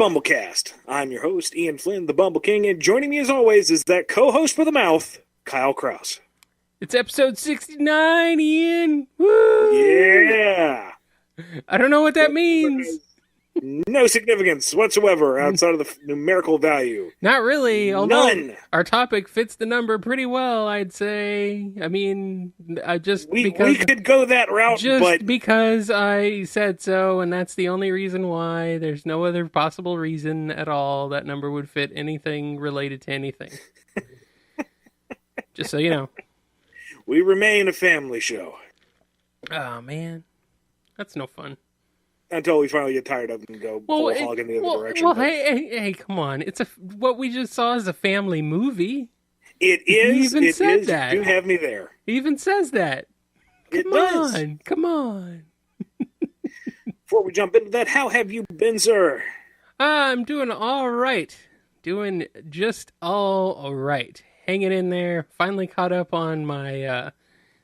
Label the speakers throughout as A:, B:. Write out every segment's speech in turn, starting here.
A: BumbleKast. I'm your host, Ian Flynn, the Bumble King, and joining me as always is that co-host with a mouth, Kyle Krause.
B: It's episode 69, Ian! Woo!
A: Yeah!
B: I don't know what that means.
A: No significance whatsoever outside of the numerical value.
B: Not really, although
A: None.
B: Our topic fits the number pretty well, I'd say. I mean,
A: We could go that route, but
B: because I said so, and that's the only reason why. There's no other possible reason at all that number would fit anything related to anything. Just so you know.
A: we remain a family show.
B: Oh, man. That's no fun.
A: Until we finally get tired of them and go whole hog in the other direction.
B: Well, hey, come on. What we just saw is a family movie.
A: It is.
B: He even said that.
A: You have me there.
B: He even says that. Come on.
A: Before we jump into that, how have you been, sir?
B: I'm doing all right. Doing just all right. Hanging in there. Finally caught up on my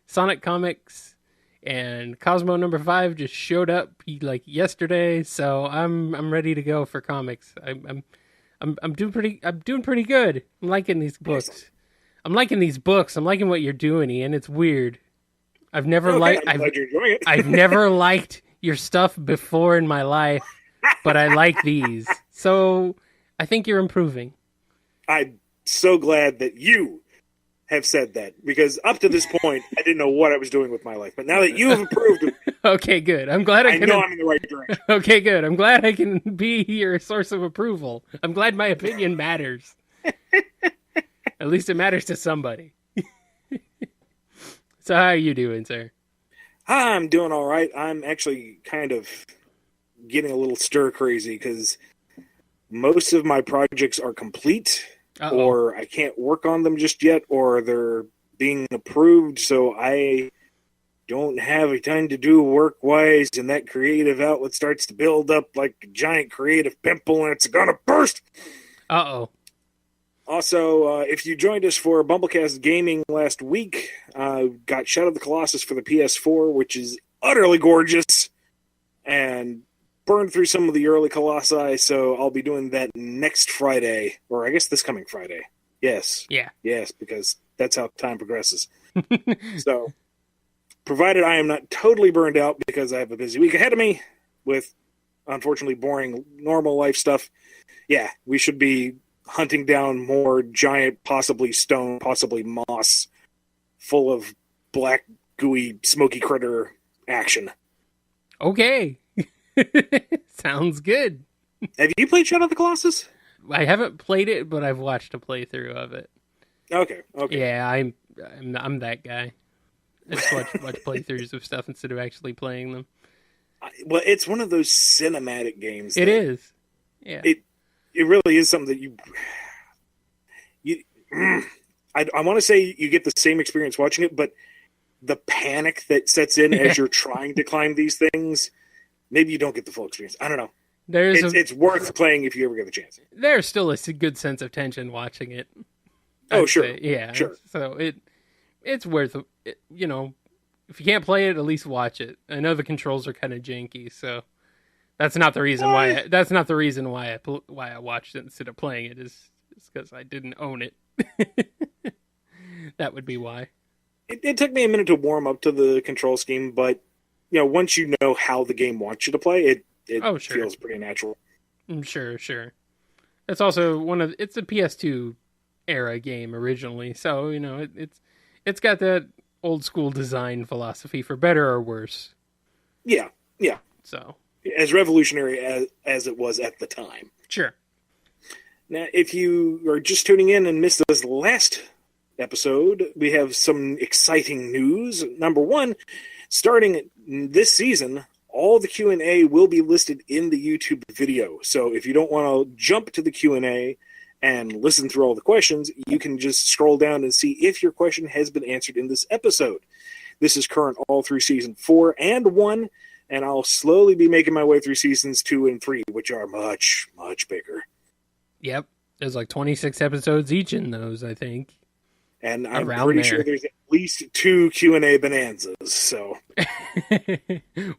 B: Sonic comics. And Cosmo number 5 just showed up yesterday, so I'm ready to go for comics. I'm doing pretty good. I'm liking these books. I'm liking what you're doing, Ian. It's weird. I've never
A: glad you're enjoying it.
B: I've never liked your stuff before in my life, but I like these. So I think you're improving.
A: I'm so glad that you have said that, because up to this point, I didn't know what I was doing with my life. But now that you have approved it,
B: okay, good. I'm glad I
A: know I'm in the right direction.
B: Okay, good. I'm glad I can be your source of approval. I'm glad my opinion matters. At least it matters to somebody. So how are you doing, sir?
A: I'm doing all right. I'm actually kind of getting a little stir crazy because most of my projects are complete. Uh-oh. Or I can't work on them just yet, or they're being approved, so I don't have a ton to do work-wise, and that creative outlet starts to build up like a giant creative pimple, and it's gonna burst!
B: Uh-oh.
A: Also, if you joined us for BumbleKast Gaming last week, got Shadow of the Colossus for the PS4, which is utterly gorgeous, and burned through some of the early Colossi, so I'll be doing that next Friday, or I guess this coming Friday. Yes.
B: Yeah.
A: Yes, because that's how time progresses. So, provided I am not totally burned out because I have a busy week ahead of me with, unfortunately, boring normal life stuff, yeah, we should be hunting down more giant, possibly stone, possibly moss, full of black, gooey, smoky critter action.
B: Okay. Sounds good.
A: Have you played Shadow of the Colossus?
B: I haven't played it, but I've watched a playthrough of it.
A: Okay.
B: Yeah, I'm that guy. I just watch playthroughs of stuff instead of actually playing them.
A: Well, it's one of those cinematic games.
B: It is. Yeah.
A: It really is something that you I want to say you get the same experience watching it, but the panic that sets in as you're trying to climb these things, maybe you don't get the full experience. I don't know. It's worth playing if you ever get the chance.
B: There's still a good sense of tension watching it.
A: Oh, sure.
B: Yeah.
A: Sure.
B: So it's worth it, if you can't play it, at least watch it. I know the controls are kind of janky, so that's not the reason why. That's not the reason why I watched it instead of playing it. Is because I didn't own it. That would be why.
A: It took me a minute to warm up to the control scheme, but once you know how the game wants you to play, it feels pretty natural.
B: Sure. It's also it's a PS2 era game originally, so it's got that old school design philosophy for better or worse.
A: Yeah.
B: So
A: as revolutionary as it was at the time.
B: Sure.
A: Now, if you are just tuning in and missed this last episode, we have some exciting news. Number one, starting this season, all the Q&A will be listed in the YouTube video. So if you don't want to jump to the Q&A and listen through all the questions, you can just scroll down and see if your question has been answered in this episode. This is current all through season 4 and 1, and I'll slowly be making my way through seasons 2 and 3, which are much, much bigger.
B: Yep. There's 26 episodes each in those, I think.
A: And I'm pretty sure there's at least 2 Q&A bonanzas, so.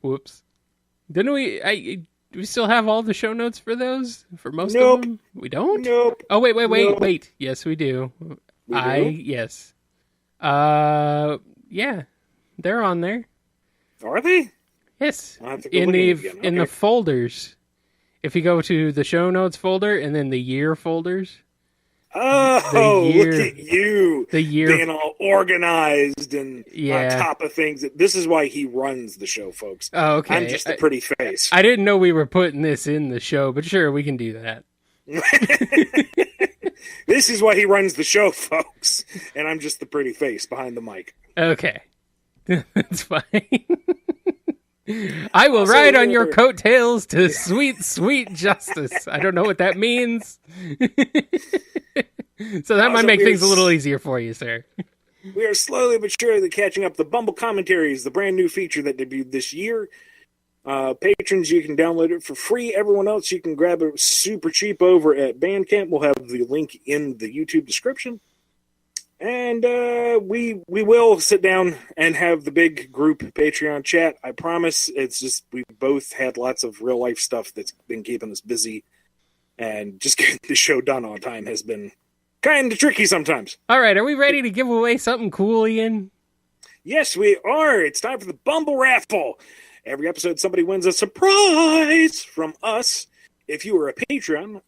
B: Whoops. Didn't we... Do we still have all the show notes for those? For most
A: Nope.
B: of them? We don't?
A: Nope.
B: Oh, wait.
A: Nope.
B: Yes, we do.
A: We do?
B: Yes. Yeah. They're on there.
A: Are they?
B: Yes.
A: I'll have to go
B: In
A: look
B: the
A: at it again.
B: in the
A: Okay.
B: folders. If you go to the show notes folder and then the year folders.
A: Oh,
B: year-
A: look at you.
B: The year.
A: Being all organized and
B: Yeah.
A: on top of things. This is why he runs the show, folks.
B: Oh, okay.
A: I'm just a pretty face.
B: I didn't know we were putting this in the show, but sure, we can do that.
A: This is why he runs the show, folks. And I'm just the pretty face behind the mic.
B: Okay. That's fine. I will
A: Also,
B: ride on your
A: we're-
B: coattails to sweet, sweet justice. I don't know what that means. So that might
A: Also,
B: make
A: we're
B: things a little easier for you, sir.
A: We are slowly but surely catching up. The Bumble Commentaries, the brand new feature that debuted this year. Patrons, you can download it for free. Everyone else, you can grab it super cheap over at Bandcamp. We'll have the link in the YouTube description. And we will sit down and have the big group Patreon chat. I promise. It's just we both had lots of real life stuff that's been keeping us busy. And just getting the show done on time has been kind of tricky sometimes.
B: All right, are we ready to give away something cool, Ian?
A: Yes, we are. It's time for the BumbleRaffle. Every episode, somebody wins a surprise from us. If you are a patron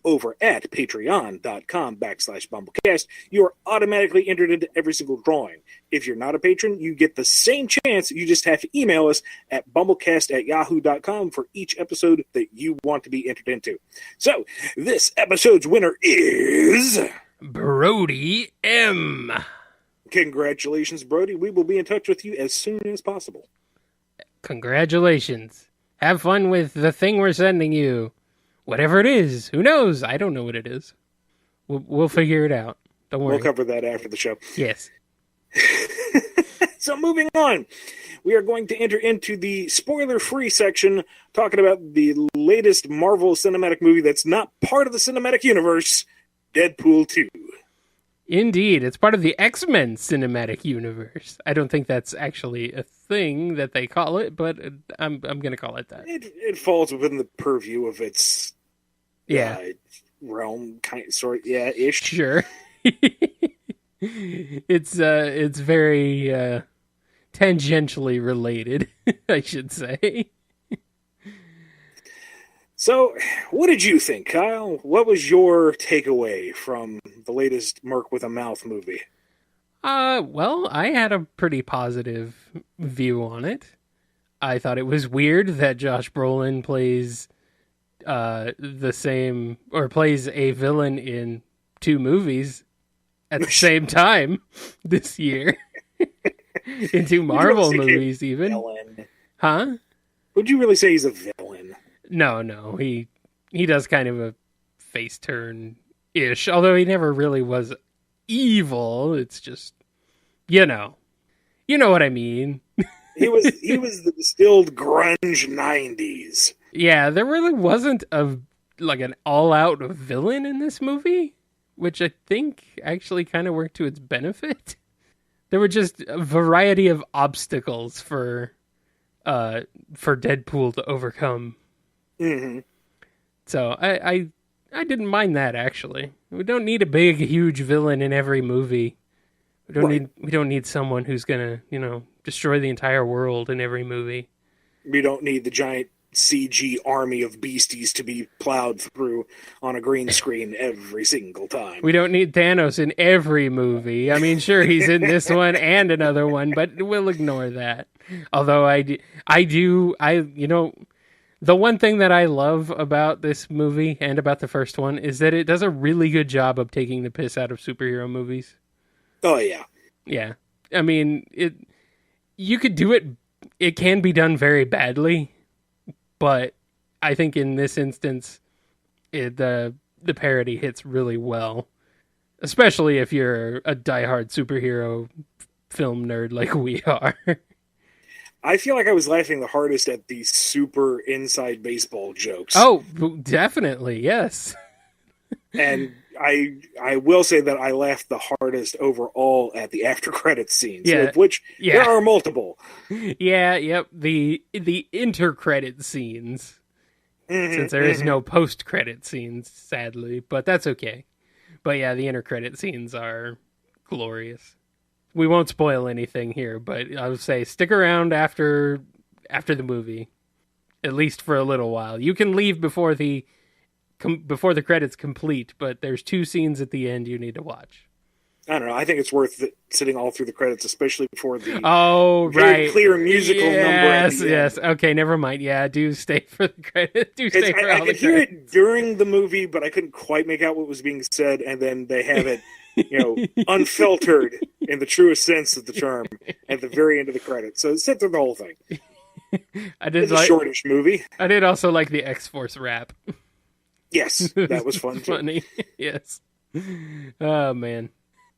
A: over at patreon.com/BumbleKast, you are automatically entered into every single drawing. If you're not a patron, you get the same chance. You just have to email us at BumbleKast@yahoo.com for each episode that you want to be entered into. So, this episode's winner is
B: Brody M.
A: Congratulations, Brody. We will be in touch with you as soon as possible.
B: Congratulations. Have fun with the thing we're sending you. Whatever it is. Who knows? I don't know what it is. We'll figure it out. Don't worry.
A: We'll cover that after the show.
B: Yes.
A: So moving on, we are going to enter into the spoiler-free section, talking about the latest Marvel cinematic movie that's not part of the cinematic universe, Deadpool 2.
B: Indeed, it's part of the X-Men cinematic universe. I don't think that's actually a thing that they call it, but I'm going to call it that.
A: It falls within the purview of its realm, ish.
B: Sure. It's very tangentially related, I should say.
A: So, what did you think, Kyle? What was your takeaway from the latest Merc with a Mouth movie?
B: Well, I had a pretty positive view on it. I thought it was weird that Josh Brolin plays plays a villain in two movies at the same time this year. In two Marvel movies, even.
A: Villain.
B: Huh?
A: Would you really say he's a villain?
B: No. He does kind of a face turn-ish, although he never really was evil. It's just, you know what I mean.
A: He was the distilled grunge 90s.
B: Yeah, there really wasn't an all-out villain in this movie, which I think actually kind of worked to its benefit. There were just a variety of obstacles for Deadpool to overcome.
A: Mm-hmm.
B: So I didn't mind that, actually. We don't need a big, huge villain in every movie. We don't need someone who's gonna, destroy the entire world in every movie.
A: We don't need the giant CG army of beasties to be plowed through on a green screen every single time.
B: We don't need Thanos in every movie. I mean, sure, he's in this one and another one, but we'll ignore that. Although the one thing that I love about this movie and about the first one is that it does a really good job of taking the piss out of superhero movies.
A: Oh, yeah.
B: Yeah. I mean, you could do it. It can be done very badly, but I think in this instance, the parody hits really well, especially if you're a diehard superhero film nerd like we are.
A: I feel like I was laughing the hardest at the super inside baseball jokes.
B: Oh, definitely, yes.
A: And I will say that I laughed the hardest overall at the after credits scenes,
B: Yeah.
A: of which there are multiple.
B: Yeah, yep. The inter credit scenes. Since there is no post credit scenes, sadly, but that's okay. But yeah, the inter credit scenes are glorious. We won't spoil anything here, but I would say stick around after the movie, at least for a little while. You can leave before the credits complete, but there's 2 scenes at the end you need to watch.
A: I don't know. I think it's worth sitting all through the credits, especially before the
B: very
A: clear musical number at the end.
B: Yes. Okay, never mind. Yeah, do stay for the credit. Do stay for all the credits. I could hear it
A: during the movie, but I couldn't quite make out what was being said, and then they have it, unfiltered in the truest sense of the term at the very end of the credits. So sit through the whole thing. It's a shortish movie.
B: I did also like the X-Force rap.
A: Yes, that was fun too.
B: Funny. Yes. Oh man.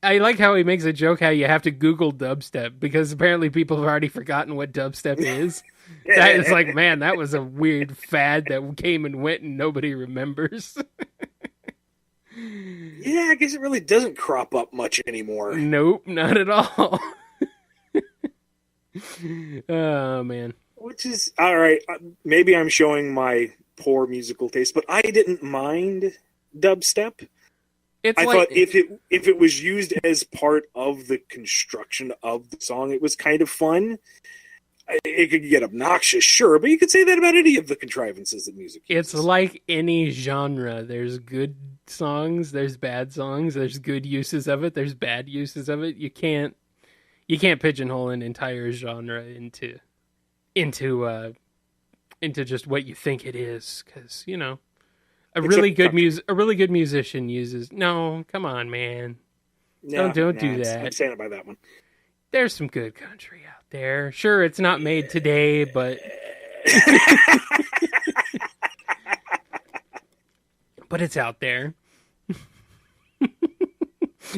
B: I like how he makes a joke how you have to Google dubstep because apparently people have already forgotten what dubstep is. That is like, man, that was a weird fad that came and went and nobody remembers.
A: Yeah, I guess it really doesn't crop up much anymore.
B: Nope, not at all. Oh, man.
A: Which is, all right, maybe I'm showing my poor musical taste, but I didn't mind dubstep. I thought if it was used as part of the construction of the song, it was kind of fun. It could get obnoxious, sure, but you could say that about any of the contrivances that music uses. It's
B: like any genre. There's good songs, there's bad songs, there's good uses of it, there's bad uses of it. You can't pigeonhole an entire genre into just what you think it is, because a really good musician uses. No, come on, man. Don't do that.
A: I'm standing by that one.
B: There's some good country out there. Sure, it's not made today, but but it's out there.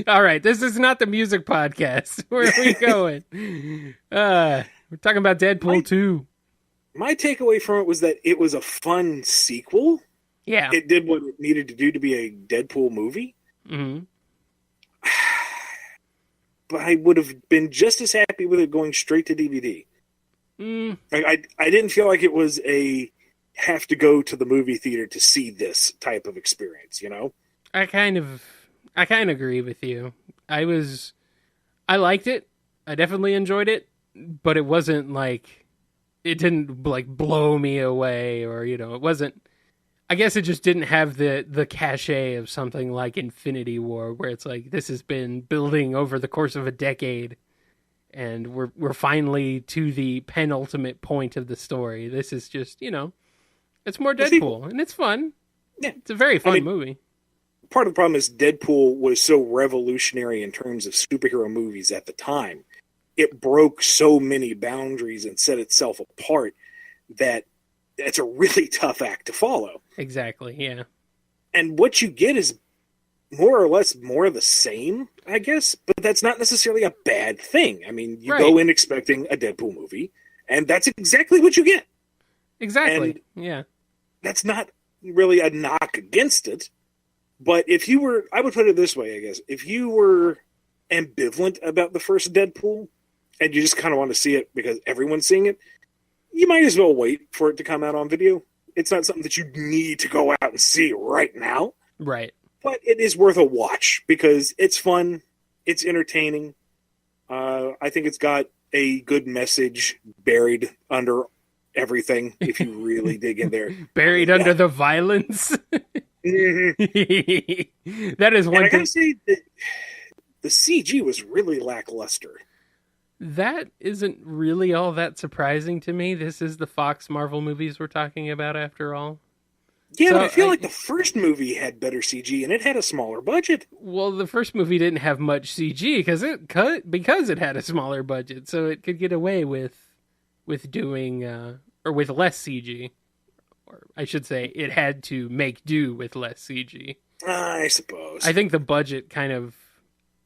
B: All right, this is not the music podcast. Where are we going? We're talking about Deadpool 2.
A: My takeaway from it was that it was a fun sequel.
B: Yeah.
A: It did what it needed to do to be a Deadpool movie.
B: Mm-hmm.
A: But I would have been just as happy with it going straight to DVD. I didn't feel like it was a have to go to the movie theater to see this type of experience,
B: I kind of agree with you. I liked it. I definitely enjoyed it, but it wasn't like, it didn't like blow me away, or it wasn't. I guess it just didn't have the cachet of something like Infinity War, where it's like, this has been building over the course of a decade, and we're finally to the penultimate point of the story. This is just, it's more Deadpool, and it's fun. Yeah. It's a very fun movie.
A: Part of the problem is Deadpool was so revolutionary in terms of superhero movies at the time. It broke so many boundaries and set itself apart that it's a really tough act to follow.
B: Exactly, yeah.
A: And what you get is more or less more of the same, I guess, but that's not necessarily a bad thing. I mean, you go in expecting a Deadpool movie, and that's exactly what you get.
B: Exactly, yeah.
A: That's not really a knock against it, but if you were, I would put it this way, I guess, if you were ambivalent about the first Deadpool, and you just kind of want to see it because everyone's seeing it, you might as well wait for it to come out on video. It's not something that you need to go out and see right now.
B: Right.
A: But it is worth a watch because it's fun. It's entertaining. I think it's got a good message buried under everything if you really dig in there.
B: Buried under the violence?
A: Mm-hmm.
B: That is one
A: thing. I gotta say that the CG was really lackluster.
B: That isn't really all that surprising to me. This is the Fox Marvel movies we're talking about, after all.
A: Yeah, but I feel like the first movie had better CG, and it had a smaller budget.
B: Well, the first movie didn't have much CG because it had a smaller budget, so it could get away with doing or with less CG, or I should say, it had to make do with less CG.
A: I suppose.
B: I think the budget kind of.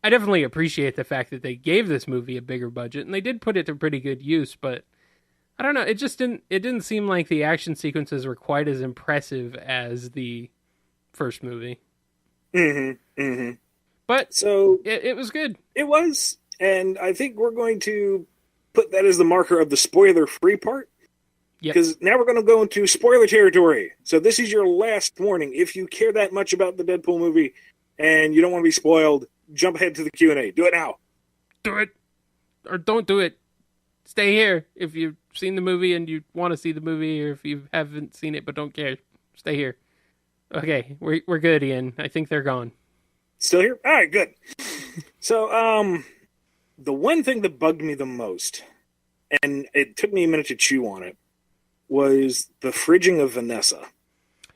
B: I definitely appreciate the fact that they gave this movie a bigger budget, and they did put it to pretty good use, but I don't know, it didn't seem like the action sequences were quite as impressive as the first movie.
A: Mm-hmm. Mm-hmm.
B: But
A: So
B: it was good.
A: it was, and I think we're going to put that as the marker of the spoiler-free part.
B: Yep.
A: Because now we're going to go into spoiler territory. So this is your last warning. If you care that much about the Deadpool movie and you don't want to be spoiled, jump ahead to the Q&A. Do it now.
B: Do it. Or don't do it. Stay here if you've seen the movie and you want to see the movie, or if you haven't seen it but don't care. Stay here. Okay, we're good, Ian. I think they're gone.
A: Still here? All right, good. So, the one thing that bugged me the most, and it took me a minute to chew on it, was the fridging of Vanessa.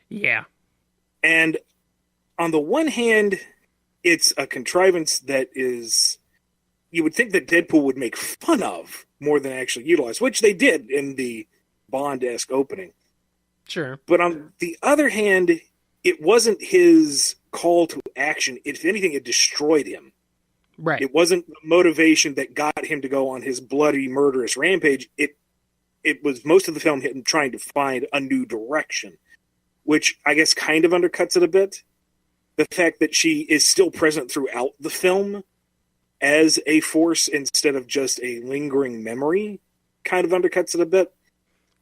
B: Yeah.
A: And on the one hand, it's a contrivance that is, you would think that Deadpool would make fun of more than actually utilize, which they did in the Bond-esque opening.
B: Sure.
A: But on the other hand, it wasn't his call to action. If anything, it destroyed him.
B: Right.
A: It wasn't the motivation that got him to go on his bloody, murderous rampage. It was most of the film him trying to find a new direction, which I guess kind of undercuts it a bit. The fact that she is still present throughout the film as a force instead of just a lingering memory kind of undercuts it a bit.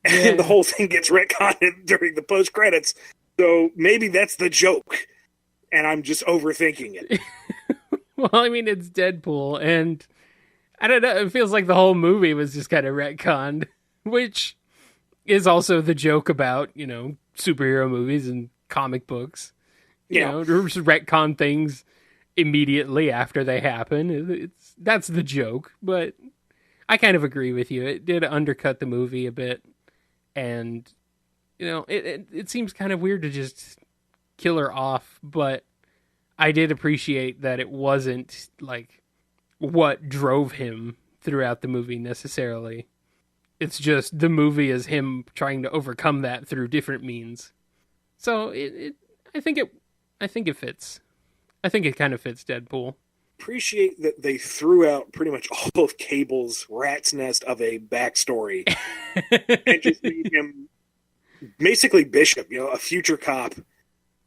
B: Yeah.
A: And the whole thing gets retconned during the post-credits. So maybe that's the joke, and I'm just overthinking it.
B: Well, I mean, it's Deadpool, and I don't know, it feels like the whole movie was just kind of retconned, which is also the joke about, superhero movies and comic books. Just retcon things immediately after they happen. That's the joke, but I kind of agree with you. It did undercut the movie a bit, and it seems kind of weird to just kill her off, but I did appreciate that it wasn't like what drove him throughout the movie necessarily. It's just the movie is him trying to overcome that through different means. So I think it fits. I think it kind of fits Deadpool.
A: Appreciate that they threw out pretty much all of Cable's rat's nest of a backstory and just made him basically Bishop, a future cop,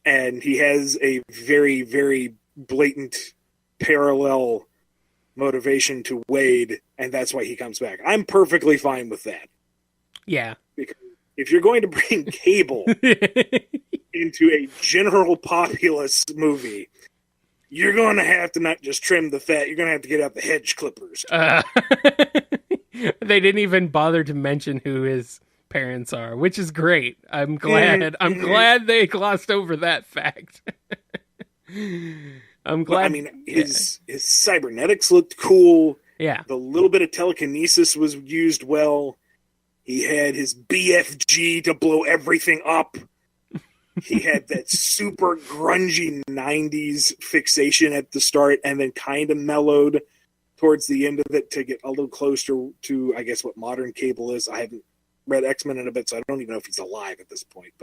A: and he has a very, very blatant parallel motivation to Wade, and that's why he comes back. I'm perfectly fine with that.
B: Yeah.
A: Because if you're going to bring Cable into a general populace movie, you're going to have to not just trim the fat, you're going to have to get out the hedge clippers.
B: They didn't even bother to mention who his parents are, which is great. I'm glad. I'm glad they glossed over that fact. I'm glad.
A: Well, I mean, his cybernetics looked cool.
B: Yeah.
A: The little bit of telekinesis was used well. He had his BFG to blow everything up. He had that super grungy 90s fixation at the start and then kind of mellowed towards the end of it to get a little closer to, I guess, what modern Cable is. I haven't read X-Men in a bit, so I don't even know if he's alive at this point.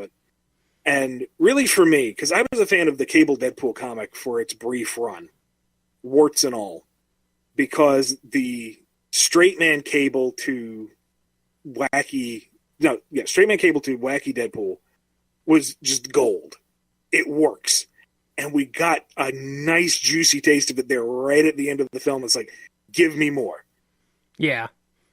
A: And really for me, because I was a fan of the Cable Deadpool comic for its brief run, warts and all, because the straight man Cable to wacky Deadpool was just gold. It works. And we got a nice juicy taste of it there right at the end of the film. It's like, give me more.
B: Yeah.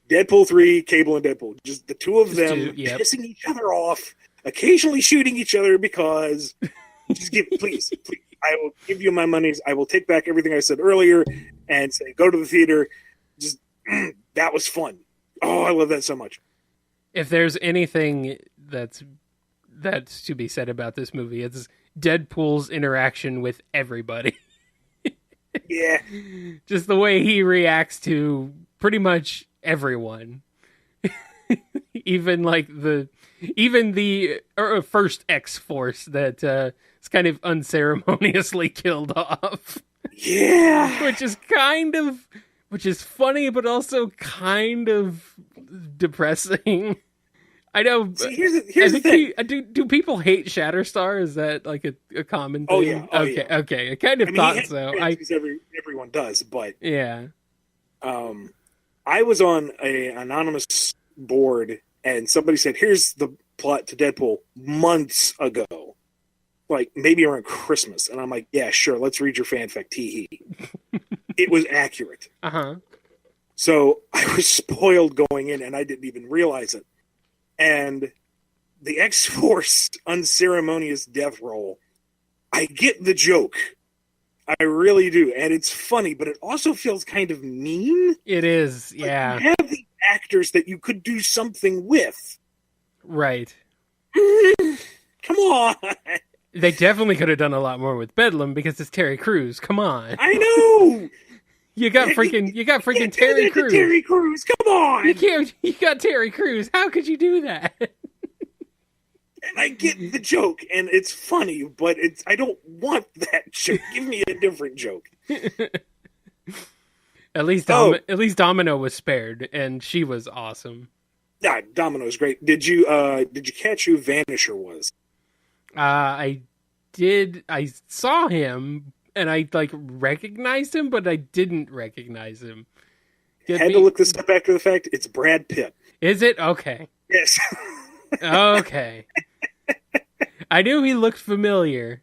A: Deadpool 3, Cable and Deadpool. Just the two of them pissing each other off, occasionally shooting each other because just please, I will give you my monies. I will take back everything I said earlier and say, go to the theater. Just, that was fun. Oh, I love that so much.
B: If there's anything that's to be said about this movie, it's Deadpool's interaction with everybody.
A: Yeah.
B: Just the way he reacts to pretty much everyone. even the first X-Force that is kind of unceremoniously killed off.
A: Yeah.
B: Which is funny, but also kind of depressing. I know.
A: See, here's the thing.
B: Do people hate Shatterstar? Is that like a common thing?
A: Oh yeah.
B: Okay. I kind of thought so.
A: Everyone does, but
B: yeah.
A: I was on an anonymous board, and somebody said, "Here's the plot to Deadpool" months ago, like maybe around Christmas. And I'm like, yeah, sure, let's read your fanfic, tee. It was accurate.
B: Uh-huh.
A: So I was spoiled going in, and I didn't even realize it. And the X-Force unceremonious death roll, I get the joke. I really do. And it's funny, but it also feels kind of mean.
B: It is, yeah.
A: Like, you have the actors that you could do something with.
B: Right.
A: Come on.
B: They definitely could have done a lot more with Bedlam because it's Terry Crews. Come on.
A: I know.
B: You got freaking Terry Crews.
A: Terry Crews, come on.
B: You got Terry Crews. How could you do that?
A: And I get the joke, and it's funny, but I don't want that joke. Give me a different joke.
B: At least Domino was spared, and she was awesome.
A: Yeah, Domino's great. Did you catch who Vanisher was?
B: I did. I saw him, and I recognized him, but I didn't recognize him.
A: Had to look this up after the fact. It's Brad Pitt.
B: Is it? Okay.
A: Yes.
B: Okay. I knew he looked familiar,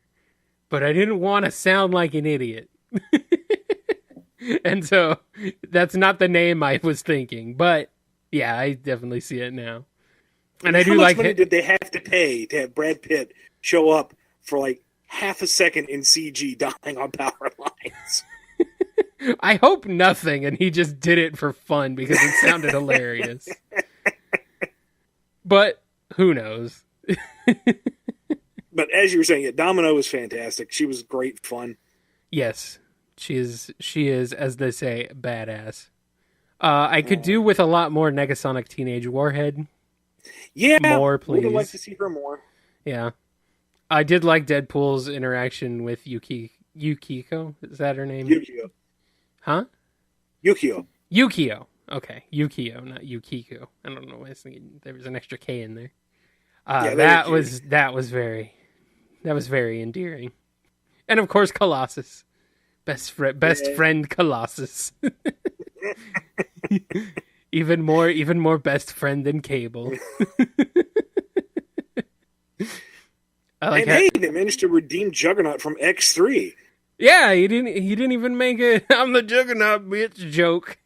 B: but I didn't want to sound like an idiot. And so that's not the name I was thinking, but yeah, I definitely see it now. And I do like.
A: How much money did they have to pay to have Brad Pitt show up for like half a second in CG dying on power lines?
B: I hope nothing, and he just did it for fun because it sounded hilarious. But who knows?
A: But as you were saying, Domino was fantastic. She was great fun.
B: Yes, she is, as they say, badass. I could do with a lot more Negasonic Teenage Warhead.
A: Yeah,
B: more, please.
A: Would like to see her more.
B: Yeah, I did like Deadpool's interaction with Yukiko. Is that her name?
A: Yukio.
B: Huh?
A: Yukio.
B: Yukio. Okay, Yukio, not Yukiko. I don't know. I was thinking there was an extra K in there. That was very endearing. And of course, Colossus, best friend Colossus. even more best friend than Cable.
A: Hey, they managed to redeem Juggernaut from X3.
B: Yeah, he didn't even make a "I'm the Juggernaut bitch" joke,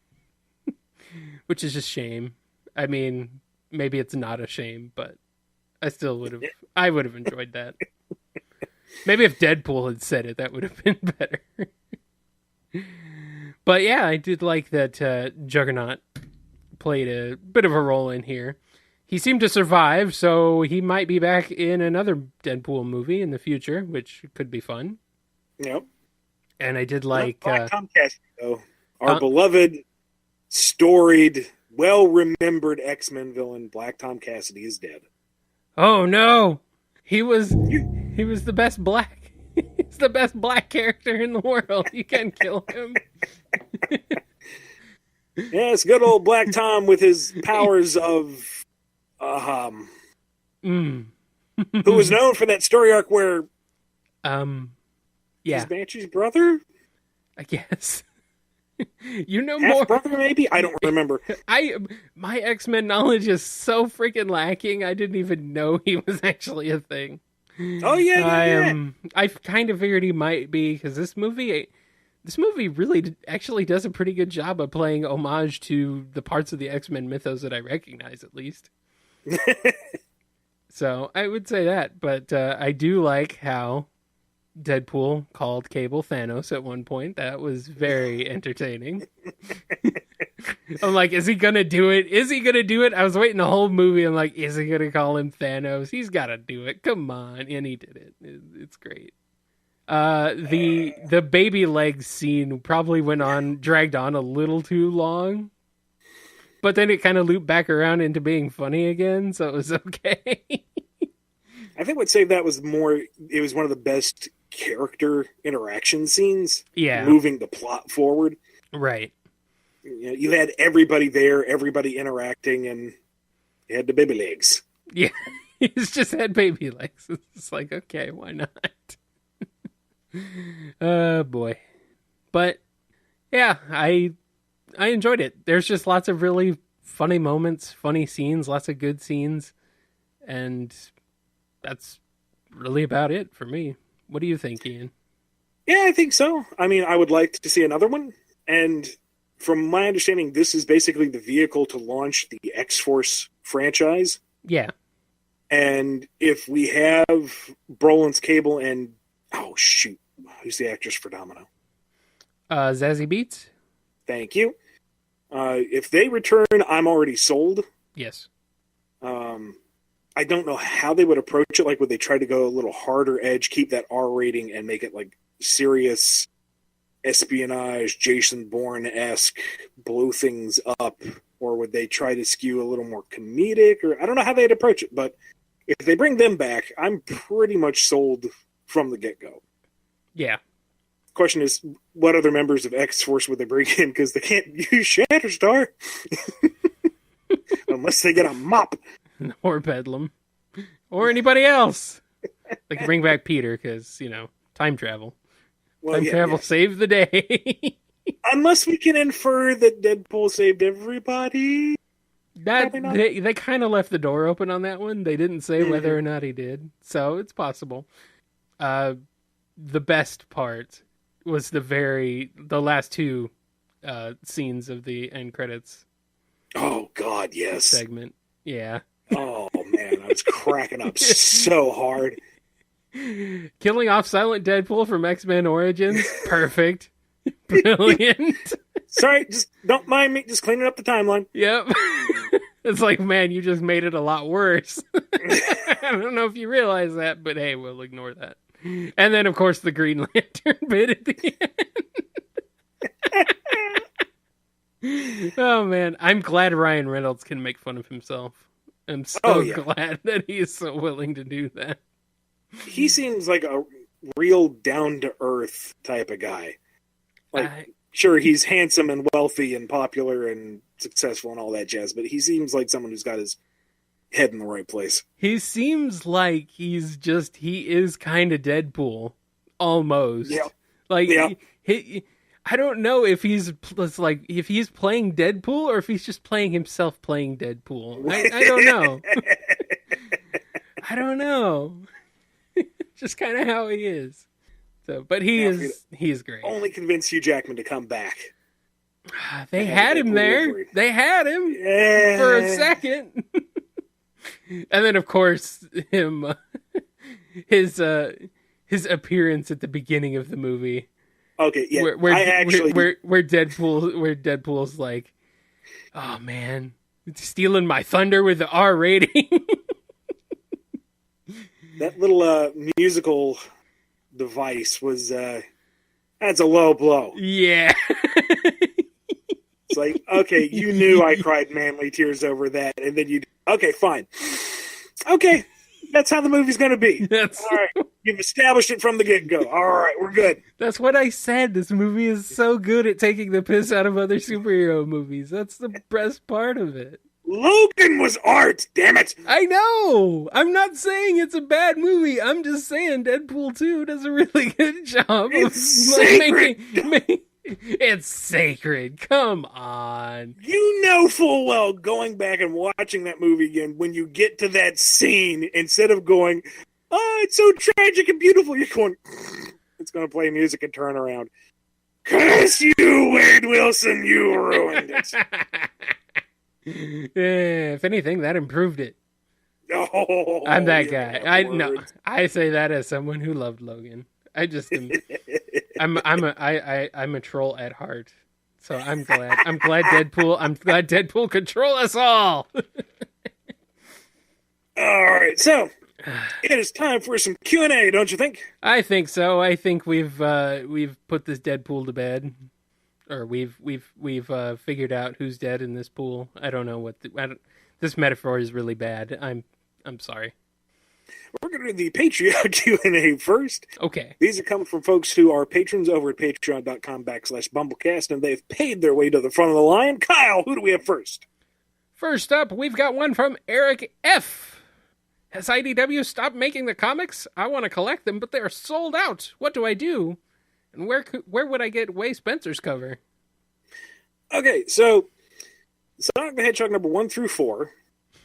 B: which is a shame. I mean, maybe it's not a shame, but I still would have enjoyed that. Maybe if Deadpool had said it, that would have been better. But yeah, I did like that Juggernaut played a bit of a role in here. He seemed to survive, so he might be back in another Deadpool movie in the future, which could be fun.
A: Yep.
B: And I did like
A: Tom Cassidy, though. Our beloved, storied, well-remembered X-Men villain, Black Tom Cassidy, is dead.
B: Oh no! He was the best black. He's the best black character in the world. You can't kill him.
A: Yes, good old Black Tom with his powers of who was known for that story arc where he's Banshee's brother?
B: I guess. You know
A: Half
B: more.
A: brother, maybe? I don't remember.
B: My X-Men knowledge is so freaking lacking. I didn't even know he was actually a thing.
A: Oh yeah.
B: I kind of figured he might be, because this movie really actually does a pretty good job of playing homage to the parts of the X-Men mythos that I recognize, at least. So I would say that, but I do like how Deadpool called Cable Thanos at one point. That was very entertaining. I'm like, is he gonna do it? Is he gonna do it? I was waiting the whole movie. I'm like, is he gonna call him Thanos? He's gotta do it. Come on. And he did it. It's great. The baby legs scene probably dragged on a little too long. But then it kind of looped back around into being funny again, so it was okay.
A: I think what saved that was it was one of the best character interaction scenes.
B: Yeah.
A: Moving the plot forward.
B: Right.
A: You had everybody there, everybody interacting, and you had the baby legs.
B: Yeah. He's just had baby legs. It's like, okay, why not? Oh, boy. But, yeah, I enjoyed it. There's just lots of really funny moments, funny scenes, lots of good scenes, and that's really about it for me. What do you think, Ian?
A: Yeah, I think so. I mean, I would like to see another one. And from my understanding, this is basically the vehicle to launch the X-Force franchise.
B: Yeah.
A: And if we have Brolin's Cable and... Oh, shoot. Who's the actress for Domino?
B: Zazie Beetz?
A: Thank you. If they return, I'm already sold.
B: Yes.
A: I don't know how they would approach it. Like, would they try to go a little harder edge, keep that R rating, and make it like serious espionage, Jason Bourne-esque, blow things up? Or would they try to skew a little more comedic? Or I don't know how they'd approach it, but if they bring them back, I'm pretty much sold from the get-go.
B: Yeah.
A: Question is, what other members of X-Force would they bring in? Because they can't use Shatterstar. Unless they get a mop.
B: Or Bedlam. Or anybody else. They can bring back Peter, because, time travel.
A: Well,
B: time travel saved the day.
A: Unless we can infer that Deadpool saved everybody.
B: They kind of left the door open on that one. They didn't say whether or not he did. So it's possible. The best part was the last two scenes of the end credits.
A: Oh, God, yes.
B: Segment. Yeah.
A: Oh, man, I was cracking up so hard.
B: Killing off Silent Deadpool from X-Men Origins. Perfect. Brilliant.
A: Sorry, just don't mind me. Just cleaning up the timeline.
B: Yep. It's like, man, you just made it a lot worse. I don't know if you realize that, but hey, we'll ignore that. And then, of course, the Green Lantern bit at the end. Oh, man. I'm glad Ryan Reynolds can make fun of himself. I'm so glad that he is so willing to do that.
A: He seems like a real down-to-earth type of guy. Like, sure, he's handsome and wealthy and popular and successful and all that jazz, but he seems like someone who's got his head in the right place.
B: He seems like he is kind of Deadpool. Almost. Yeah. Like, he I don't know if he's playing Deadpool or if he's just playing himself playing Deadpool. I don't know. I don't know. Just kind of how he is. So, but he's great.
A: Only convince Hugh Jackman to come back.
B: They had him there. They had him for a second. And then, of course, his appearance at the beginning of the movie.
A: Okay, yeah.
B: Where Deadpool's like, oh man, stealing my thunder with the R rating.
A: That little musical device was that's a low blow.
B: Yeah.
A: It's like, okay, you knew I cried manly tears over that, and then okay, fine. Okay, that's how the movie's going to be. All right, you've established it from the get-go. All right, we're good.
B: That's what I said. This movie is so good at taking the piss out of other superhero movies. That's the best part of it.
A: Logan was art, damn it!
B: I know! I'm not saying it's a bad movie. I'm just saying Deadpool 2 does a really good job
A: it's sacred.
B: It's sacred. Come on.
A: You know full well, going back and watching that movie again, when you get to that scene, instead of going, oh, it's so tragic and beautiful, you're going, it's going to play music and turn around. Curse you, Wade Wilson, you ruined it.
B: If anything, that improved it.
A: Oh,
B: I'm that guy. I say that as someone who loved Logan. I just am, I'm a troll at heart. So I'm glad Deadpool control us all.
A: All right, so it is time for some Q&A, don't you think?
B: I think so. I think we've put this Deadpool to bed. Or we've figured out who's dead in this pool. I don't know this metaphor is really bad. I'm sorry.
A: We're going to do the Patreon Q&A first.
B: Okay.
A: These are coming from folks who are patrons over at patreon.com/BumbleKast, and they've paid their way to the front of the line. Kyle, who do we have first?
B: First up, we've got one from Eric F. Has IDW stopped making the comics? I want to collect them, but they are sold out. What do I do? And where would I get Way Spencer's cover?
A: Okay, so Sonic the Hedgehog number 1 through 4,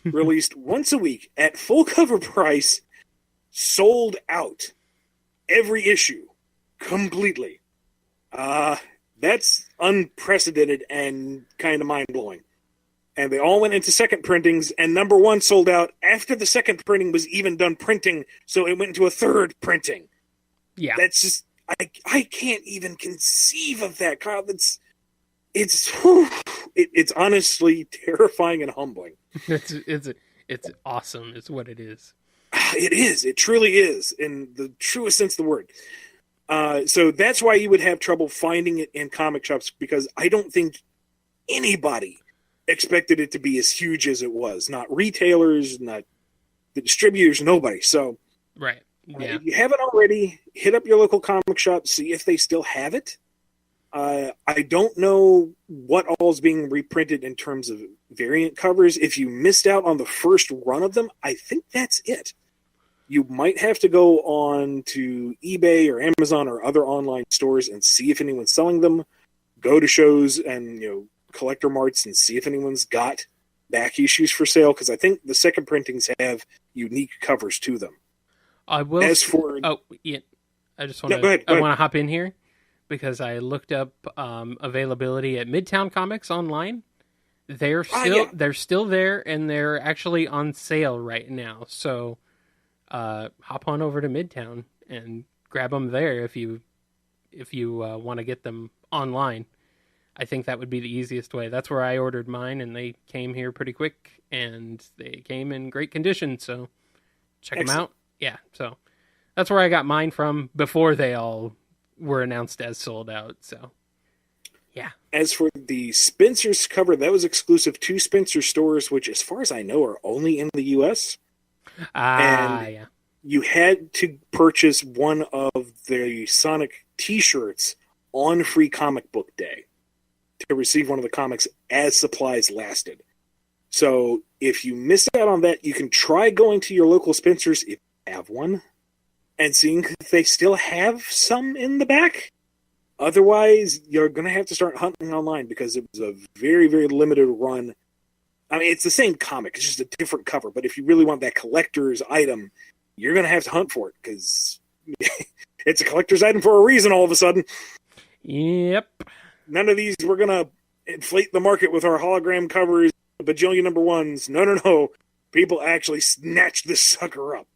A: released once a week at full cover price sold out every issue completely. That's unprecedented and kind of mind-blowing. And they all went into second printings, and number one sold out after the second printing was even done printing, so it went into a third printing.
B: Yeah.
A: That's just, I can't even conceive of that, Kyle. It's honestly terrifying and humbling.
B: It's awesome, is what it is.
A: It is. It truly is, in the truest sense of the word. So that's why you would have trouble finding it in comic shops, because I don't think anybody expected it to be as huge as it was. Not retailers, not the distributors, nobody. So,
B: right. Yeah.
A: If you haven't already, hit up your local comic shop, see if they still have it. I don't know what all is being reprinted in terms of variant covers. If you missed out on the first run of them, I think that's it. You might have to go on to eBay or Amazon or other online stores and see if anyone's selling them. Go to shows and collector marts and see if anyone's got back issues for sale, because I think the second printings have unique covers to them.
B: I will.
A: As for
B: Ian, I just want to.
A: go ahead.
B: I want to hop in here because I looked up availability at Midtown Comics online. They're still there, and they're actually on sale right now. So hop on over to Midtown and grab them there if you want to get them online. I think that would be the easiest way. That's where I ordered mine, and they came here pretty quick, and they came in great condition. So check them out. Yeah, so that's where I got mine from before they all were announced as sold out. So, yeah.
A: As for the Spencer's cover, that was exclusive to Spencer stores, which, as far as I know, are only in the U.S.
B: Yeah.
A: You had to purchase one of the Sonic T-shirts on Free Comic Book Day to receive one of the comics as supplies lasted. So, if you missed out on that, you can try going to your local Spencer's if have one and seeing if they still have some in the back. Otherwise, you're going to have to start hunting online, because it was a very, very limited run. I mean, it's the same comic, it's just a different cover, but if you really want that collector's item, you're going to have to hunt for it, because it's a collector's item for a reason all of a sudden.
B: Yep.
A: None of these, we're going to inflate the market with our hologram covers, bajillion number ones. No. People actually snatched this sucker up.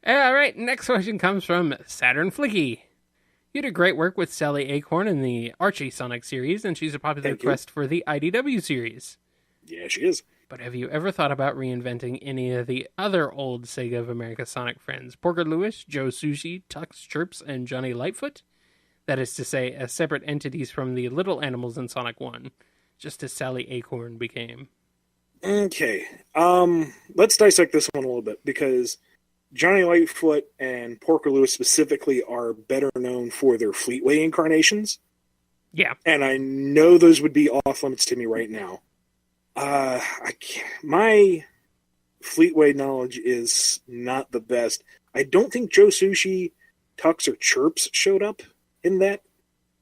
B: All right, next question comes from Saturn-Flicky. You did great work with Sally Acorn in the Archie Sonic series, and she's a popular request for the IDW series.
A: Yeah, she is.
B: But have you ever thought about reinventing any of the other old Sega of America Sonic friends? Porker Lewis, Joe Sushi, Tux, Chirps, and Johnny Lightfoot? That is to say, as separate entities from the little animals in Sonic 1, just as Sally Acorn became.
A: Okay, let's dissect this one a little bit, because Johnny Lightfoot and Porker Lewis specifically are better known for their Fleetway incarnations.
B: Yeah.
A: And I know those would be off limits to me right now. My Fleetway knowledge is not the best. I don't think Joe Sushi, Tux, or Chirps showed up in that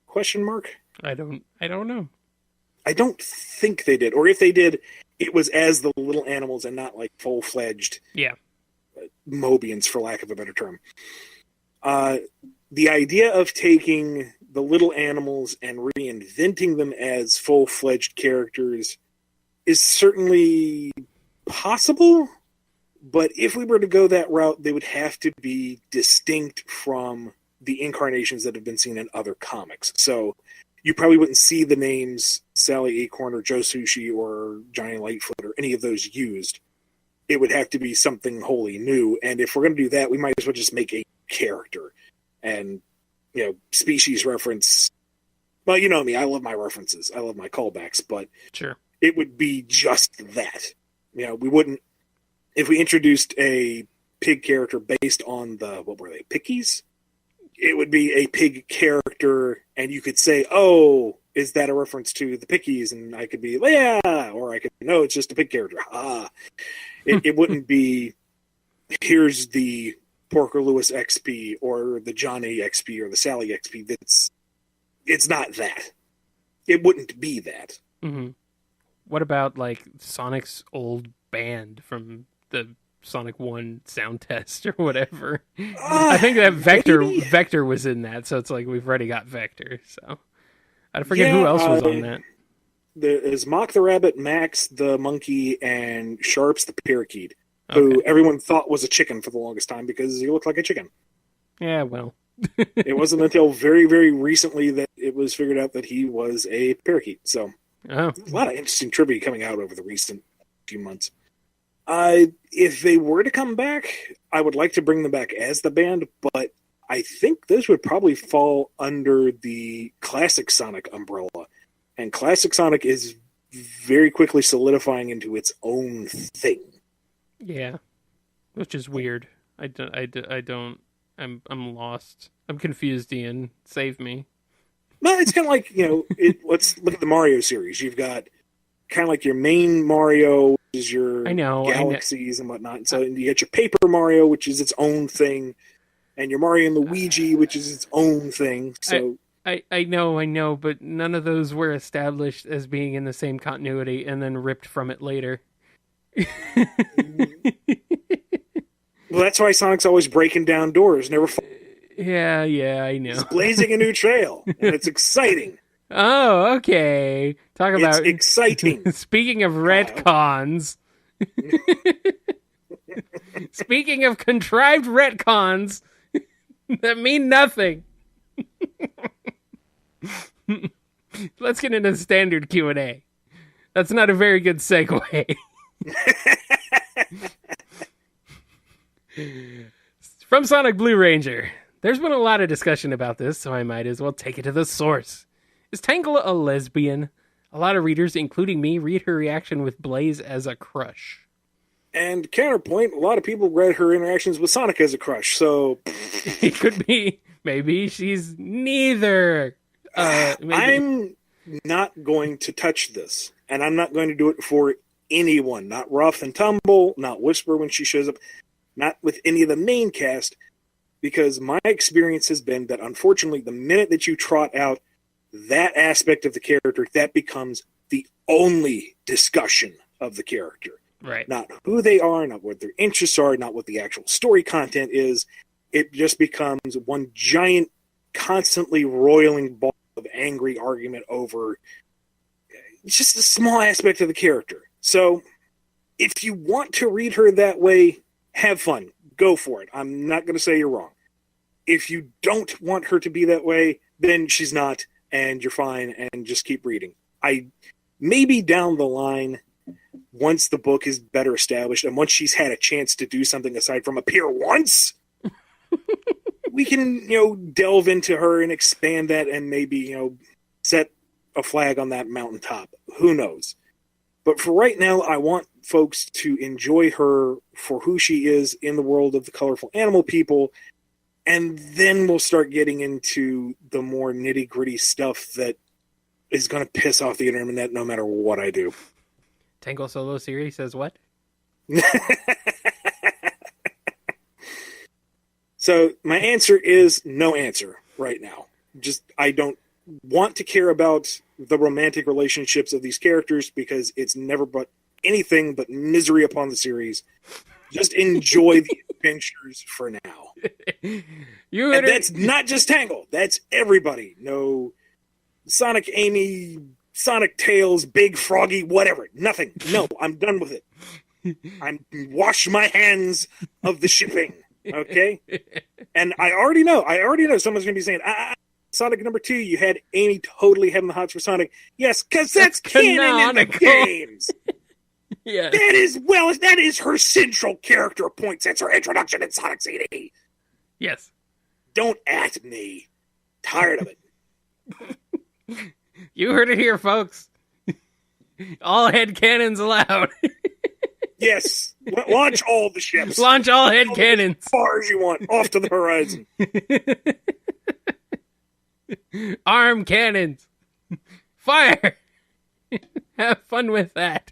A: question mark.
B: I don't know.
A: I don't think they did. Or if they did, it was as the little animals and not like full-fledged Mobians, for lack of a better term. The idea of taking the little animals and reinventing them as full-fledged characters is certainly possible, but if we were to go that route, they would have to be distinct from the incarnations that have been seen in other comics. So you probably wouldn't see the names Sally Acorn or Joe Sushi or Johnny Lightfoot or any of those used. It would have to be something wholly new. And if we're going to do that, we might as well just make a character. And, species reference. Well, you know me, I love my references. I love my callbacks, but
B: sure,
A: it would be just that. We wouldn't, if we introduced a pig character based on what were they, Pickies? It would be a pig character, and you could say, oh, is that a reference to the Pickies? And I could be, yeah, or I could, no, it's just a pig character. It wouldn't be, here's the Porker Lewis XP, or the Johnny XP, or the Sally XP. It's not that. It wouldn't be that.
B: Mm-hmm. What about, like, Sonic's old band from the Sonic 1 sound test or whatever. I think that Vector was in that, so it's like we've already got Vector. So I forget who else was on that.
A: There is Mock the Rabbit, Max the Monkey, and Sharps the Parakeet, who everyone thought was a chicken for the longest time because he looked like a chicken.
B: Yeah, well.
A: It wasn't until very, very recently that it was figured out that he was a parakeet. So a lot of interesting trivia coming out over the recent few months. If they were to come back, I would like to bring them back as the band, but I think this would probably fall under the Classic Sonic umbrella. And Classic Sonic is very quickly solidifying into its own thing.
B: Yeah, which is weird. I'm lost. I'm confused, Ian. Save me.
A: Well, it's kind of like, let's look at the Mario series. You've got kind of like your main Mario, which is your galaxies and whatnot. So you get your Paper Mario, which is its own thing, and your Mario and Luigi, which is its own thing. So
B: I know, but none of those were established as being in the same continuity and then ripped from it later.
A: Well, that's why Sonic's always breaking down doors, never.
B: Yeah, I know.
A: He's blazing a new trail, and it's exciting.
B: Oh, okay. It's
A: exciting.
B: Speaking of retcons. Speaking of contrived retcons that mean nothing. Let's get into standard Q&A. That's not a very good segue. From SonicBlueRanger. There's been a lot of discussion about this, so I might as well take it to the source. Is Tangle a lesbian? A lot of readers, including me, read her reaction with Blaze as a crush.
A: And counterpoint, a lot of people read her interactions with Sonic as a crush, so...
B: It could be. Maybe she's neither.
A: I'm not going to touch this, and I'm not going to do it for anyone. Not Rough and Tumble, not Whisper when she shows up, not with any of the main cast, because my experience has been that, unfortunately, the minute that you trot out that aspect of the character, that becomes the only discussion of the character.
B: Right.
A: Not who they are, not what their interests are, not what the actual story content is. It just becomes one giant, constantly roiling ball of angry argument over just a small aspect of the character. So, if you want to read her that way, have fun. Go for it. I'm not going to say you're wrong. If you don't want her to be that way, then she's not, and you're fine, and just keep reading. Maybe down the line, once the book is better established, and once she's had a chance to do something aside from appear once, we can, delve into her and expand that and maybe, set a flag on that mountaintop. Who knows? But for right now, I want folks to enjoy her for who she is in the world of the colorful animal people, and then we'll start getting into the more nitty-gritty stuff that is going to piss off the internet no matter what I do.
B: Tangle Solo Series says what?
A: So my answer is no answer right now. I don't want to care about the romantic relationships of these characters because it's never but anything but misery upon the series. Just enjoy the adventures for now. And that's not just Tangle. That's everybody. No Sonic Amy, Sonic Tails, Big Froggy, whatever. Nothing. No, I'm done with it. Wash my hands of the shipping. Okay? And I already know someone's going to be saying, Sonic number 2, you had Amy totally having the hots for Sonic. Yes, because that's canon in the games.
B: Yes.
A: That is her central character point since her introduction in Sonic CD.
B: Yes.
A: Don't at me. Tired of it.
B: You heard it here, folks. All head cannons allowed.
A: Yes. Launch all the ships.
B: Launch all head cannons.
A: As far as you want. Off to the horizon.
B: Arm cannons. Fire. Have fun with that.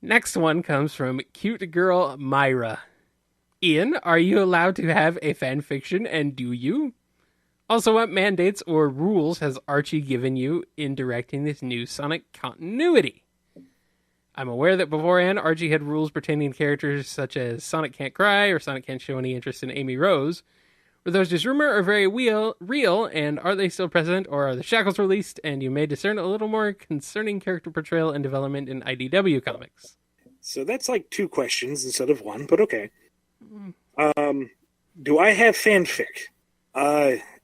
B: Next one comes from cutegirlmayra. Ian, are you allowed to have a fan fiction, and do you? Also, what mandates or rules has Archie given you in directing this new Sonic continuity? I'm aware that beforehand, Archie had rules pertaining to characters such as Sonic can't cry or Sonic can't show any interest in Amy Rose. Were those just rumor or very real, and are they still present, or are the shackles released, and you may discern a little more concerning character portrayal and development in IDW comics?
A: So that's like 2 questions instead of 1, but okay. Do I have fanfic?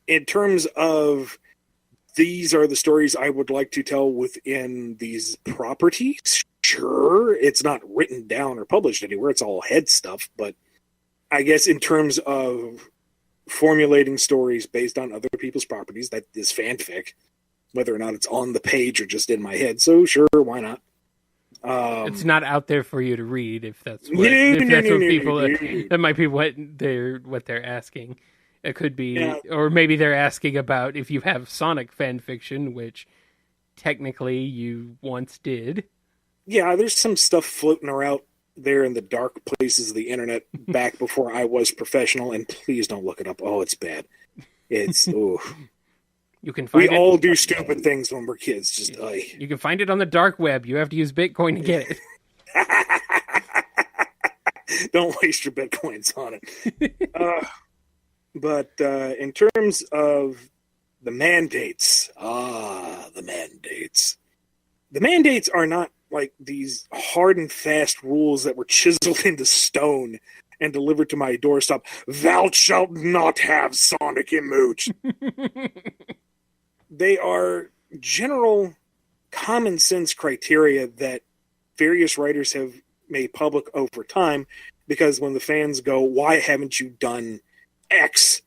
A: In terms of these are the stories I would like to tell within these properties, sure. It's not written down or published anywhere. It's all head stuff. But I guess in terms of formulating stories based on other people's properties, that is fanfic, whether or not it's on the page or just in my head. So sure, why not?
B: It's not out there for you to read if that's what, that might be what they're asking. It could be, or maybe they're asking about if you have Sonic fan fiction, which technically you once did.
A: Yeah, there's some stuff floating around there in the dark places of the internet back before I was professional, and please don't look it up. Oh, it's bad. It's
B: You can find
A: we all do stupid things when we're kids. Just
B: you can find it on the dark web. You have to use Bitcoin to get
A: it. Don't waste your Bitcoins on it. But in terms of the mandates, the mandates are not like these hard and fast rules that were chiseled into stone and delivered to my doorstep. Thou shalt not have Sonic emote. They are general common sense criteria that various writers have made public over time, because when the fans go, why haven't you done X?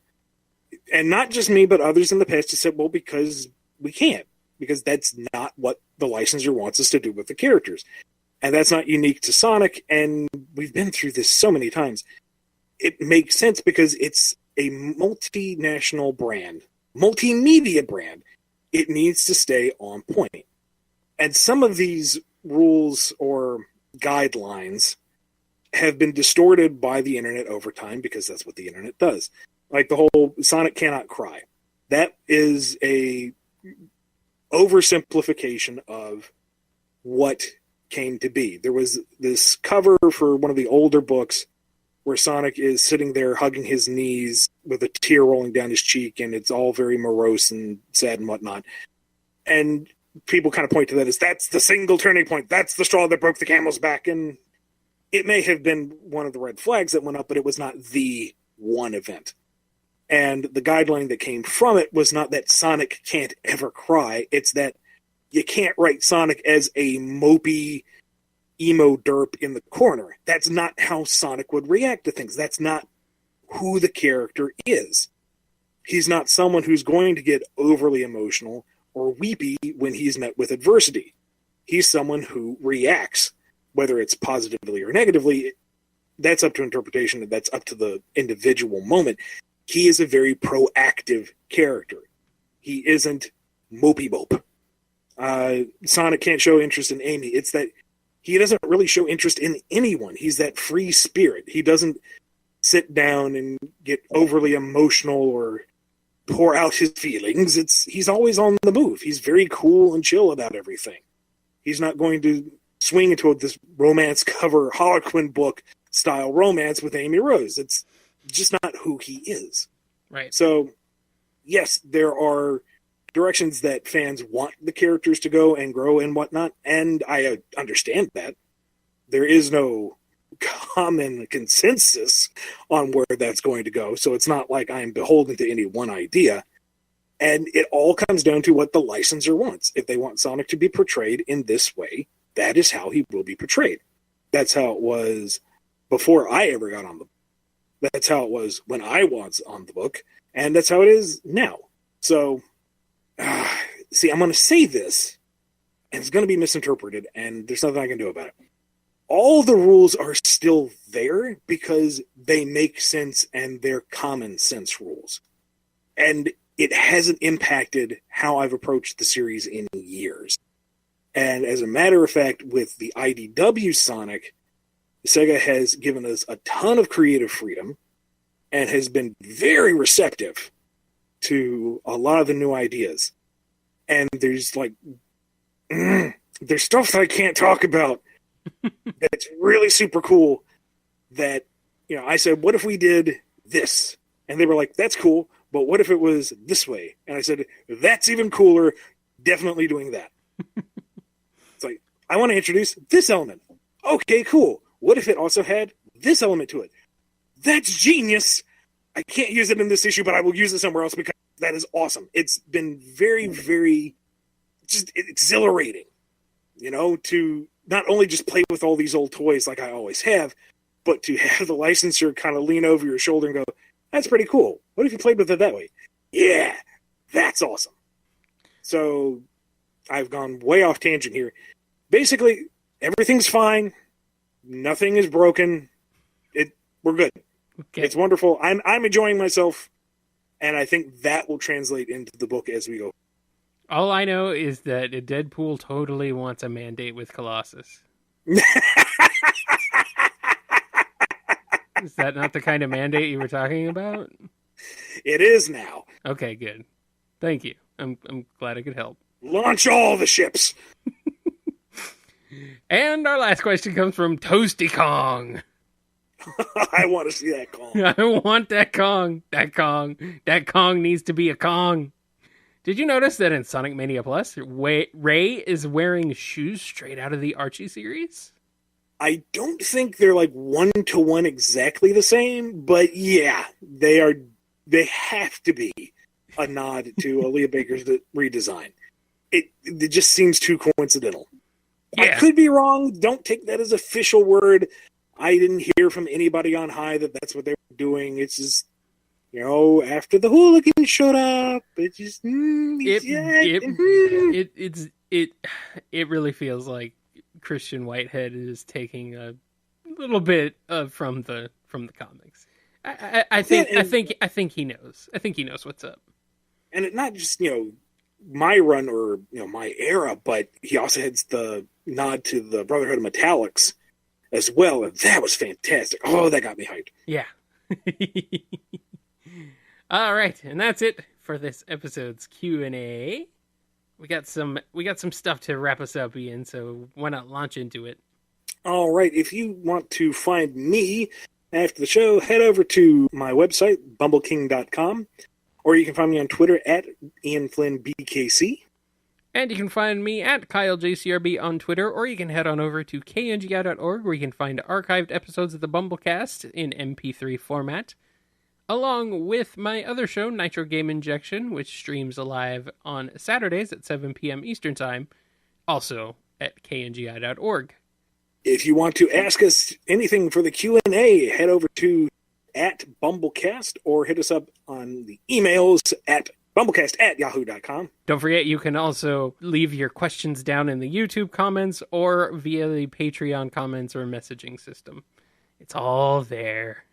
A: And not just me, but others in the past have said, well, because we can't. Because that's not what the licensor wants us to do with the characters. And that's not unique to Sonic, and we've been through this so many times. It makes sense because it's a multinational brand, multimedia brand. It needs to stay on point. And some of these rules or guidelines have been distorted by the internet over time, because that's what the internet does. Like the whole Sonic cannot cry. That is a oversimplification of what came to be. There was this cover for one of the older books where Sonic is sitting there hugging his knees with a tear rolling down his cheek, and it's all very morose and sad and whatnot. And people kind of point to that as, that's the single turning point. That's the straw that broke the camel's back. And it may have been one of the red flags that went up, but it was not the one event. And the guideline that came from it was not that Sonic can't ever cry. It's that you can't write Sonic as a mopey emo derp in the corner. That's not how Sonic would react to things. That's not who the character is. He's not someone who's going to get overly emotional or weepy when he's met with adversity. He's someone who reacts, whether it's positively or negatively. That's up to interpretation. That's up to the individual moment. He is a very proactive character. He isn't mopey mope. Sonic can't show interest in Amy. It's that he doesn't really show interest in anyone. He's that free spirit. He doesn't sit down and get overly emotional or pour out his feelings. He's always on the move. He's very cool and chill about everything. He's not going to swing into this romance cover Harlequin book style romance with Amy Rose. It's just not who he is.
B: Right.
A: So, yes, there are directions that fans want the characters to go and grow and whatnot, and I understand that. There is no common consensus on where that's going to go, so it's not like I'm beholden to any one idea. And it all comes down to what the licensor wants. If they want Sonic to be portrayed in this way, that is how he will be portrayed. That's how it was before I ever got on the book. That's how it was when I was on the book, and that's how it is now. So, see, I'm going to say this, and it's going to be misinterpreted, and there's nothing I can do about it. All the rules are still there because they make sense and they're common sense rules. And it hasn't impacted how I've approached the series in years. And as a matter of fact, with the IDW Sonic, Sega has given us a ton of creative freedom and has been very receptive to a lot of the new ideas. And there's there's stuff that I can't talk about That's really super cool. That, I said, what if we did this? And they were like, that's cool, but what if it was this way? And I said, that's even cooler. Definitely doing that. It's like, I want to introduce this element. Okay, cool. What if it also had this element to it? That's genius. I can't use it in this issue, but I will use it somewhere else because that is awesome. It's been very, very just exhilarating, to not only just play with all these old toys like I always have, but to have the licensor kind of lean over your shoulder and go, that's pretty cool. What if you played with it that way? Yeah, that's awesome. So I've gone way off tangent here. Basically, everything's fine. Nothing is broken. We're good. Okay. It's wonderful. I'm enjoying myself, and I think that will translate into the book as we go.
B: All I know is that Deadpool totally wants a mandate with Colossus. Is that not the kind of mandate you were talking about?
A: It is now.
B: Okay, good. Thank you. I'm glad I could help.
A: Launch all the ships.
B: And our last question comes from ToastyKong.
A: I want to see that Kong.
B: I want that Kong. That Kong needs to be a Kong. Did you notice that in Sonic Mania Plus, Ray is wearing shoes straight out of the Archie series?
A: I don't think they're like one-to-one exactly the same, but yeah, they are. They have to be a nod to Aaliyah Baker's redesign. It just seems too coincidental. Yeah. I could be wrong. Don't take that as official word. I didn't hear from anybody on high that that's what they were doing. It's just, after the hooligans showed up, it just
B: it really feels like Christian Whitehead is taking a little bit from the comics. I think he knows. I think he knows what's up.
A: And it not just my run or my era, but he also has the nod to the Brotherhood of Metallics as well, and that was fantastic. Oh, that got me hyped.
B: Yeah. All right, and that's it for this episode's Q&A. We got some stuff to wrap us up, Ian, so why not launch into it?
A: All right, if you want to find me after the show, head over to my website, bumbleking.com, or you can find me on Twitter at IanFlynnBKC.
B: And you can find me at KyleJCRB on Twitter, or you can head on over to kngi.org, where you can find archived episodes of the BumbleKast in MP3 format, along with my other show, Nitro Game Injection, which streams live on Saturdays at 7 p.m. Eastern Time, also at kngi.org.
A: If you want to ask us anything for the Q&A, head over to at BumbleKast, or hit us up on the emails at BumbleKast@yahoo.com.
B: Don't forget, you can also leave your questions down in the YouTube comments or via the Patreon comments or messaging system. It's all there.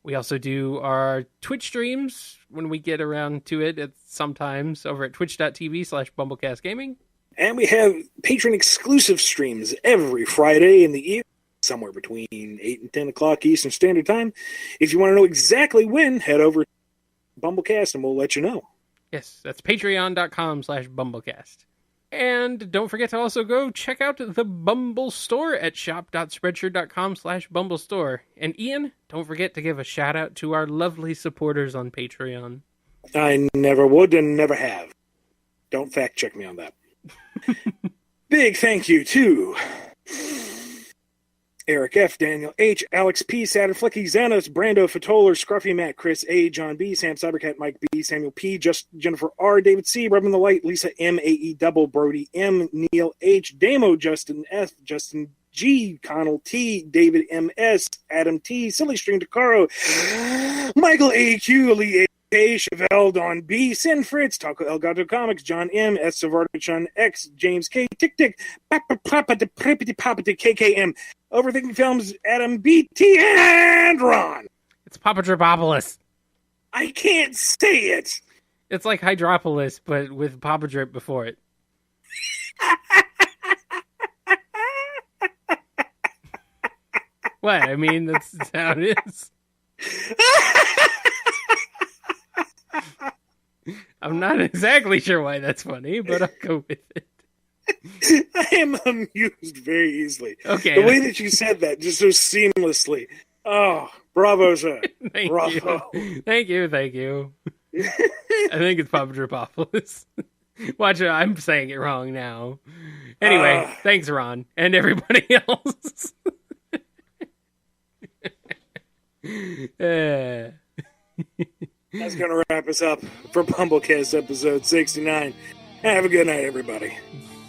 B: We also do our Twitch streams when we get around to it sometimes over at twitch.tv/BumbleKastGaming.
A: And we have patron-exclusive streams every Friday in the evening, somewhere between 8 and 10 o'clock Eastern Standard Time. If you want to know exactly when, head over to BumbleKast and we'll let you know.
B: Yes, that's patreon.com/BumbleKast. And don't forget to also go check out the Bumble Store at shop.spreadshirt.com/BumbleStore. And Ian, don't forget to give a shout out to our lovely supporters on Patreon.
A: I never would and never have. Don't fact check me on that. Big thank you to Eric F., Daniel H., Alex P., Saturn-Flicky, Zanoss, Brando, Fatoller, Scruffy Matt, Chris A., John B., Sam Cybercat, Mike B., Samuel P., Jennifer R., David C., Rubbing the Light, Lisa M., A.E. Double, Brody M., Neil H., Damo, Justin F., Justin G., Connell T., David M.S., Adam T., Silly String Decaro, Michael A.Q., Lee A., Chevelle, Don B., Sin Fritz, Taco El Gato Comics, John M., S. Savardichan X, James K., Tick Tick, Papa Papa de Pripity Papa de KKM, Overthinking Films, Adam B.T., and Ron.
B: It's Papa Dripopolis.
A: I can't say it.
B: It's like Hydropolis, but with Papa Drip before it. What? I mean, that's how it is. I'm not exactly sure why that's funny, but I'll go with it.
A: I am amused very easily.
B: Okay.
A: The way that you said that just so seamlessly. Oh, bravo, sir.
B: Thank
A: Bravo.
B: you. Thank you. I think it's Papadropoulos. Watch it. I'm saying it wrong now. Anyway, thanks, Ron, and everybody else.
A: That's going to wrap us up for BumbleKast episode 69. Have a good night, everybody.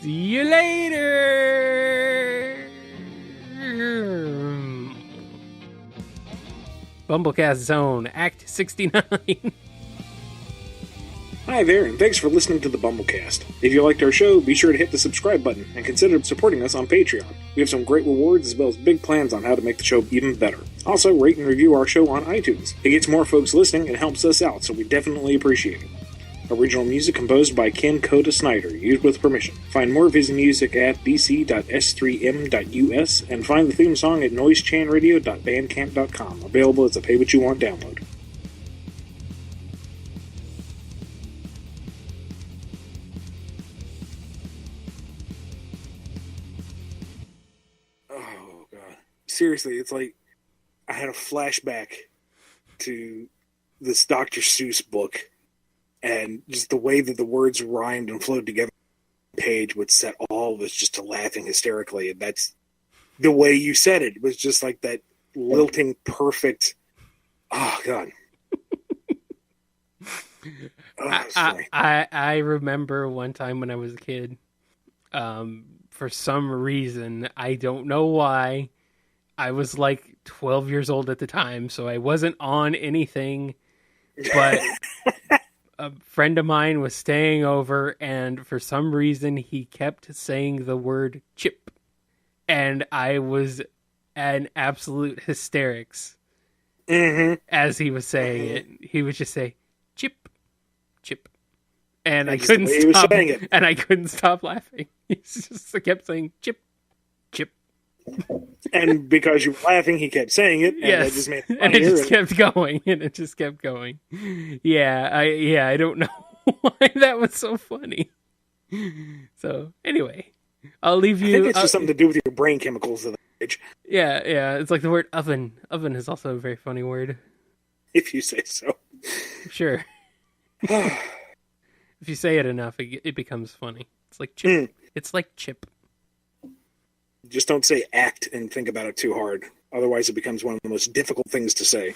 B: See you later. BumbleKast Zone, Act 69.
A: Hi there, and thanks for listening to the BumbleKast. If you liked our show, be sure to hit the subscribe button and consider supporting us on Patreon. We have some great rewards as well as big plans on how to make the show even better. Also, rate and review our show on iTunes. It gets more folks listening and helps us out, so we definitely appreciate it. Original music composed by Ken Coda Snyder, used with permission. Find more of his music at bc.s3m.us and find the theme song at noisechanradio.bandcamp.com, available as a pay-what-you-want download. Oh, God. Seriously, it's like I had a flashback to this Dr. Seuss book, and just the way that the words rhymed and flowed together on the page would set all of us just to laughing hysterically. And that's the way you said it. It was just like that lilting, perfect. Oh, God.
B: I remember one time when I was a kid, for some reason, I don't know why, I was like 12 years old at the time, so I wasn't on anything, but a friend of mine was staying over, and for some reason he kept saying the word chip, and I was in absolute hysterics as he was saying it. He would just say chip, chip, and I couldn't stop. And I couldn't stop laughing. He just kept saying chip, chip.
A: And because you were laughing, he kept saying it. And
B: yes,
A: that just made it
B: and it just kept going, and it just kept going. I don't know why that was so funny. So anyway, I'll leave you.
A: I think it's just something to do with your brain chemicals at that age.
B: Yeah. It's like the word oven. Oven is also a very funny word.
A: If you say so.
B: Sure. If you say it enough, it becomes funny. It's like chip. It's like chip.
A: Just don't say act and think about it too hard. Otherwise, it becomes one of the most difficult things to say.